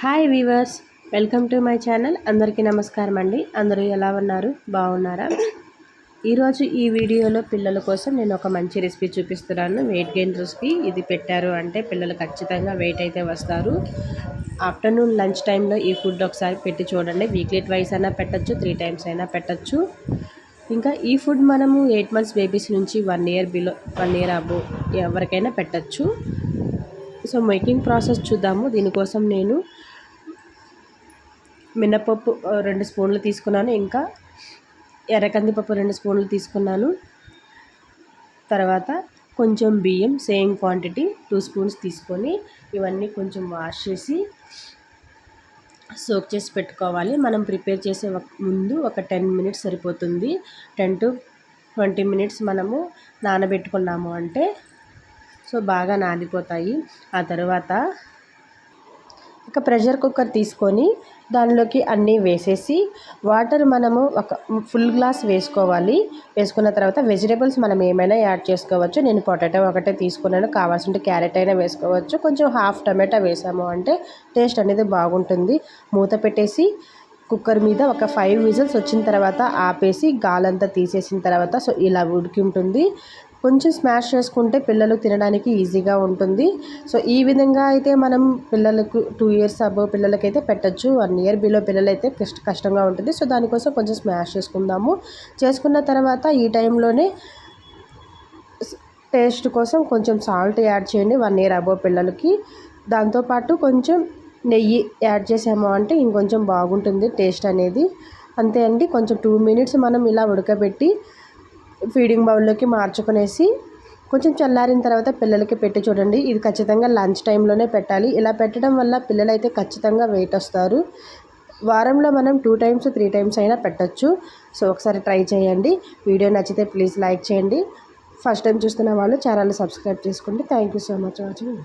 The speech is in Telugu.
Hi weavers, welcome to my channel. అందరికీ నమస్కారం అండి. అందరూ ఎలా ఉన్నారు? బాగున్నారా? ఈరోజు ఈ వీడియోలో పిల్లల కోసం నేను ఒక మంచి రెసిపీ చూపిస్తున్నాను. Weight gain recipe. ఇది పెట్టారు అంటే పిల్లలు ఖచ్చితంగా వెయిట్ అయితే వస్తారు. ఆఫ్టర్నూన్ లంచ్ టైంలో ఈ ఫుడ్ ఒకసారి పెట్టి చూడండి. వీక్లీ ట్వైస్ అయినా పెట్టచ్చు, 3 times అయినా పెట్టచ్చు. ఇంకా ఈ ఫుడ్ మనము 8 months బేబీస్ నుంచి 1 year బిలో 1 year అబోవ్ ఎవరికైనా పెట్టచ్చు. సో మేకింగ్ ప్రాసెస్ చూద్దాము. దీనికోసం నేను మినపప్పు 2 స్పూన్లు తీసుకున్నాను. ఇంకా ఎర్రకందిపప్పు 2 స్పూన్లు తీసుకున్నాను. తర్వాత కొంచెం బియ్యం సేమ్ క్వాంటిటీ 2 spoons తీసుకొని ఇవన్నీ కొంచెం వాష్ చేసి సోక్ చేసి పెట్టుకోవాలి. మనం ప్రిపేర్ చేసే ముందు ఒక 10 minutes సరిపోతుంది. 10 to 20 minutes మనము నానబెట్టుకున్నాము అంటే సో బాగా నానిపోతాయి. ఆ తర్వాత ఒక ప్రెషర్ కుక్కర్ తీసుకొని దానిలోకి అన్నీ వేసేసి వాటర్ మనము ఒక ఫుల్ గ్లాస్ వేసుకోవాలి. వేసుకున్న తర్వాత వెజిటేబుల్స్ మనం ఏమైనా యాడ్ చేసుకోవచ్చు. నేను పొటాటో ఒకటే తీసుకున్నాను. కావాల్సింటే క్యారెట్ అయినా వేసుకోవచ్చు. కొంచెం హాఫ్ టమాటా వేసాము అంటే టేస్ట్ అనేది బాగుంటుంది. మూత పెట్టేసి కుక్కర్ మీద ఒక 5 whistles వచ్చిన తర్వాత ఆపేసి గాలంతా తీసేసిన తర్వాత సో ఇలా ఉడికి ఉంటుంది. కొంచెం స్మాష్ చేసుకుంటే పిల్లలు తినడానికి ఈజీగా ఉంటుంది. సో ఈ విధంగా అయితే మనం పిల్లలకు 2 years అబోవ్ పిల్లలకైతే పెట్టచ్చు. 1 year బిలో పిల్లలైతే కష్టంగా ఉంటుంది. సో దానికోసం కొంచెం స్మాష్ చేసుకుందాము. చేసుకున్న తర్వాత ఈ టైంలోనే టేస్ట్ కోసం కొంచెం సాల్ట్ యాడ్ చేయండి 1 year అబోవ్ పిల్లలకి. దాంతోపాటు కొంచెం నెయ్యి యాడ్ చేసాము అంటే ఇంకొంచెం బాగుంటుంది టేస్ట్ అనేది. అంతే అండి. కొంచెం 2 minutes మనం ఇలా ఉడకబెట్టి ఫీడింగ్ బౌల్లోకి మార్చుకునేసి కొంచెం చల్లారిన తర్వాత పిల్లలకి పెట్టి చూడండి. ఇది ఖచ్చితంగా లంచ్ టైంలోనే పెట్టాలి. ఇలా పెట్టడం వల్ల పిల్లలైతే ఖచ్చితంగా వెయిట్ వస్తారు. వారంలో మనం 2 times 3 times అయినా పెట్టచ్చు. సో ఒకసారి ట్రై చేయండి. వీడియో నచ్చితే ప్లీజ్ లైక్ చేయండి. ఫస్ట్ టైం చూస్తున్న వాళ్ళు ఛానల్ని సబ్స్క్రైబ్ చేసుకోండి. Thank you so much watching.